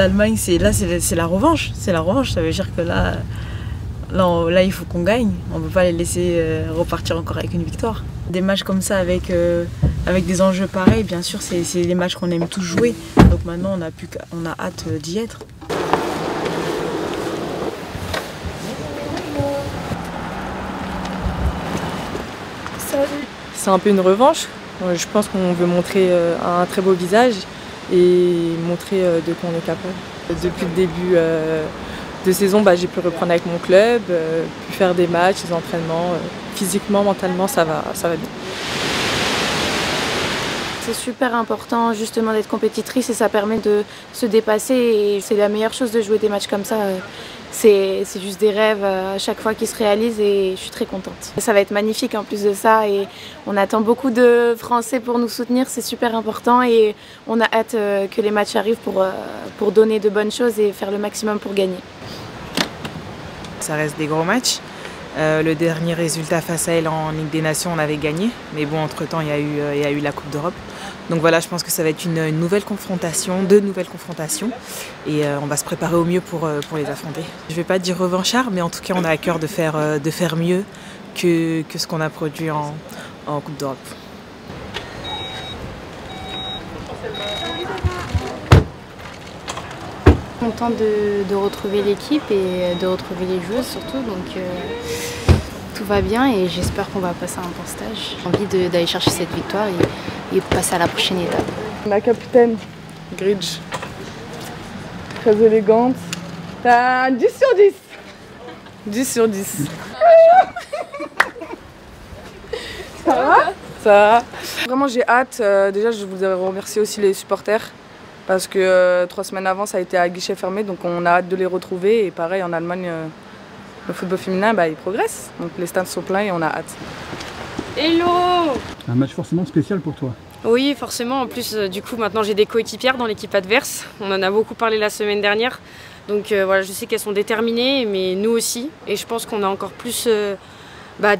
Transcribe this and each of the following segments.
l'Allemagne, c'est la revanche. C'est la revanche, ça veut dire que là il faut qu'on gagne. On ne peut pas les laisser repartir encore avec une victoire. Des matchs comme ça avec des enjeux pareils, bien sûr, c'est des matchs qu'on aime tous jouer. Donc maintenant, on a hâte d'y être. C'est un peu une revanche. Je pense qu'on veut montrer un très beau visage et montrer de quoi on est capable. Depuis le début de saison, j'ai pu reprendre avec mon club, pu faire des matchs, des entraînements. Physiquement, mentalement, ça va bien. C'est super important justement d'être compétitrice et ça permet de se dépasser et c'est la meilleure chose de jouer des matchs comme ça. C'est juste des rêves à chaque fois qui se réalisent et je suis très contente. Ça va être magnifique en plus de ça et on attend beaucoup de Français pour nous soutenir, c'est super important et on a hâte que les matchs arrivent pour donner de bonnes choses et faire le maximum pour gagner. Ça reste des gros matchs. Le dernier résultat face à elle en Ligue des Nations, on avait gagné. Mais bon, entre-temps, il y a eu la Coupe d'Europe. Donc voilà, je pense que ça va être une nouvelle confrontation, deux nouvelles confrontations. Et on va se préparer au mieux pour les affronter. Je ne vais pas dire revanchard, mais en tout cas, on a à cœur de faire mieux que ce qu'on a produit en Coupe d'Europe. Content de retrouver l'équipe et de retrouver les joueuses surtout, donc tout va bien et j'espère qu'on va passer un bon stage. J'ai envie d'aller chercher cette victoire et passer à la prochaine étape. Ma capitaine, Gridge, très élégante. T'as 10 sur 10. 10 sur 10. Ça va? Ça va. Vraiment j'ai hâte, déjà je voudrais remercier aussi les supporters. Parce que 3 semaines avant, ça a été à guichet fermé, donc on a hâte de les retrouver. Et pareil, en Allemagne, le football féminin, il progresse. Donc les stades sont pleins et on a hâte. Hello! Un match forcément spécial pour toi. Oui, forcément. En plus, du coup, maintenant j'ai des coéquipières dans l'équipe adverse. On en a beaucoup parlé la semaine dernière. Donc voilà, je sais qu'elles sont déterminées, mais nous aussi. Et je pense qu'on a encore plus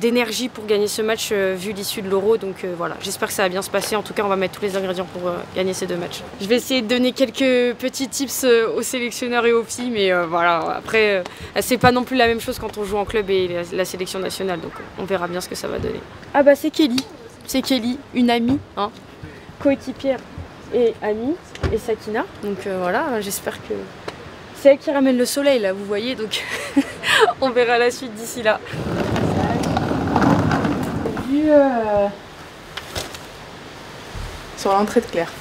d'énergie pour gagner ce match vu l'issue de l'Euro. Donc voilà, j'espère que ça va bien se passer. En tout cas, on va mettre tous les ingrédients pour gagner ces 2 matchs. Je vais essayer de donner quelques petits tips aux sélectionneurs et aux filles, mais voilà, après, c'est pas non plus la même chose quand on joue en club et la sélection nationale. Donc on verra bien ce que ça va donner. Ah bah c'est Kelly, une amie, hein, coéquipière et amie, et Sakina. Donc voilà, j'espère que c'est elle qui ramène le soleil là, vous voyez. Donc on verra la suite d'ici là. Sur l'entrée de Claire,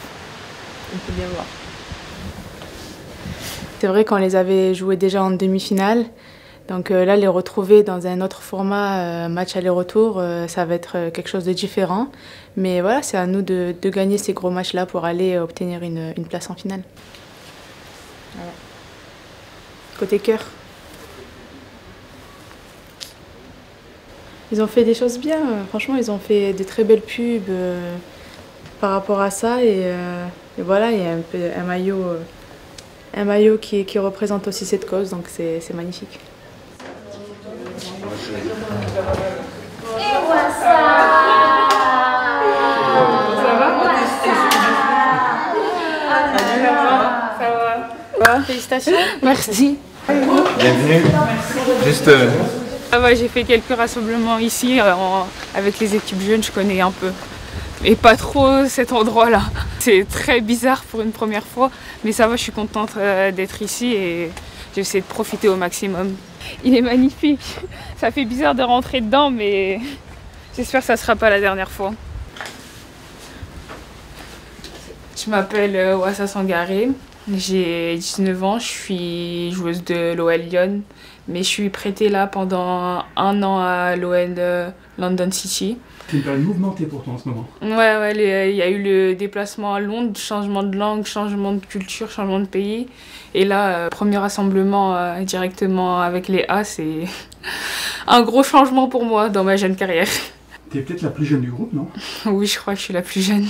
on peut bien voir. C'est vrai qu'on les avait joués déjà en demi-finale, donc là les retrouver dans un autre format, match aller-retour, ça va être quelque chose de différent. Mais voilà, c'est à nous de gagner ces gros matchs-là pour aller obtenir une place en finale. Voilà. Côté cœur. Ils ont fait des choses bien, franchement ils ont fait de très belles pubs par rapport à ça et voilà, il y a un maillot qui représente aussi cette cause, donc c'est magnifique. Ça va. Félicitations. Merci. Bienvenue. Juste. Ah ouais, j'ai fait quelques rassemblements ici avec les équipes jeunes, je connais un peu. Et pas trop cet endroit-là. C'est très bizarre pour une première fois, mais ça va, je suis contente d'être ici et j'essaie de profiter au maximum. Il est magnifique. Ça fait bizarre de rentrer dedans, mais j'espère que ça ne sera pas la dernière fois. Je m'appelle Wassa Sangaré, j'ai 19 ans, je suis joueuse de l'OL Lyon, mais je suis prêtée là pendant 1 an à l'OL London City. C'est une période mouvementée pour toi en ce moment. Ouais, il y a eu le déplacement à Londres, changement de langue, changement de culture, changement de pays. Et là, premier rassemblement directement avec les A, c'est un gros changement pour moi dans ma jeune carrière. T'es peut-être la plus jeune du groupe, non? Oui, je crois que je suis la plus jeune.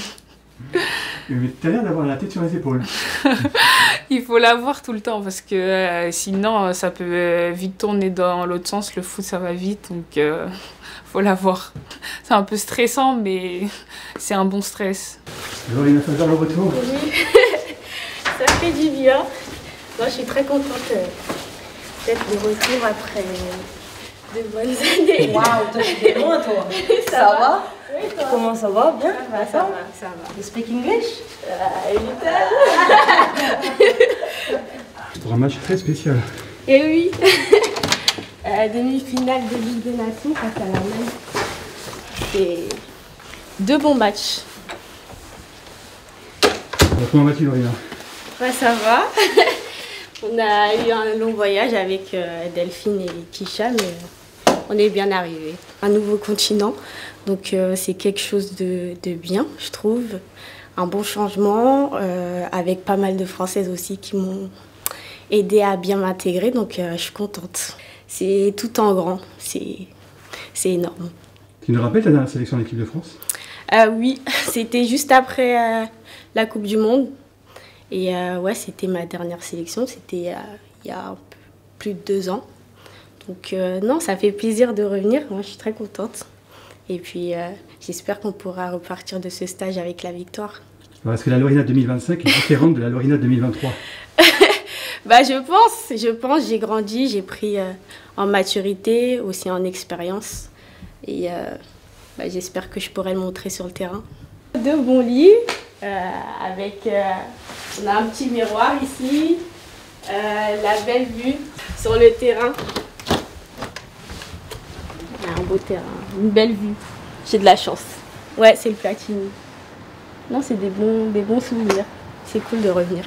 Mais t'as l'air d'avoir la tête sur les épaules. Il faut l'avoir tout le temps parce que sinon ça peut vite tourner dans l'autre sens. Le foot ça va vite, donc faut l'avoir. C'est un peu stressant, mais c'est un bon stress. Alors il va falloir le retour. Oui, ça fait du bien. Moi, je suis très contente d'être de retour après de bonnes années. Waouh, toi, tu es loin, toi. Ça va? Oui, toi. Comment ça va? Bien? Ça va. You speak English? C'est un match très spécial. Et oui. Demi-finale de Ligue des Nations face à l'Allemagne. C'est 2 bons matchs. Comment vas-tu, Lorena? Ça va. On a eu un long voyage avec Delphine et Kisha, mais on est bien arrivés. Un nouveau continent, donc c'est quelque chose de bien, je trouve. Un bon changement, avec pas mal de Françaises aussi qui m'ont aidé à bien m'intégrer, donc je suis contente. C'est tout en grand, c'est énorme. Tu nous rappelles ta dernière sélection de l'équipe de France? Oui, c'était juste après la Coupe du Monde. Et ouais, c'était ma dernière sélection, c'était il y a un peu plus de 2 ans. Donc non, ça fait plaisir de revenir, moi je suis très contente. Et puis j'espère qu'on pourra repartir de ce stage avec la victoire. Alors, est-ce que la Lorena 2025 est différente de la Lorena 2023? Bah, je pense, j'ai grandi, j'ai pris en maturité, aussi en expérience. Et bah, j'espère que je pourrai le montrer sur le terrain. 2 bons lits, avec, on a un petit miroir ici, la belle vue sur le terrain. Un beau terrain, une belle vue. J'ai de la chance. Ouais, c'est le Platini. Non, c'est des bons souvenirs. C'est cool de revenir.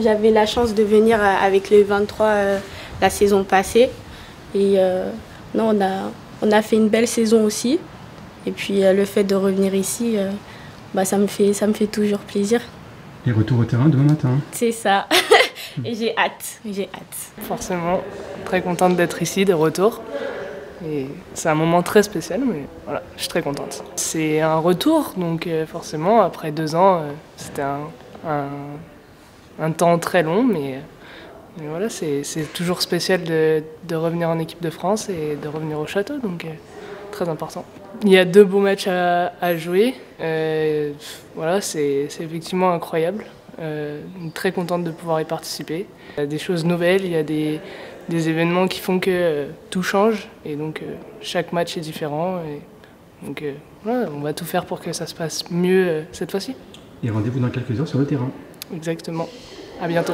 J'avais la chance de venir avec les 23 la saison passée. Et non, on a fait une belle saison aussi. Et puis le fait de revenir ici, bah, ça me fait toujours plaisir. Et retour au terrain demain matin. C'est ça. Et j'ai hâte. Forcément, très contente d'être ici, de retour. Et c'est un moment très spécial, mais voilà, je suis très contente. C'est un retour, donc forcément, après 2 ans, c'était un temps très long, mais voilà, c'est toujours spécial de revenir en équipe de France et de revenir au château, donc très important. Il y a 2 beaux matchs à jouer, voilà, c'est effectivement incroyable. Très contente de pouvoir y participer. Il y a des choses nouvelles, il y a des événements qui font que tout change et donc chaque match est différent. Et donc voilà, on va tout faire pour que ça se passe mieux cette fois-ci. Et rendez-vous dans quelques heures sur le terrain. Exactement. À bientôt.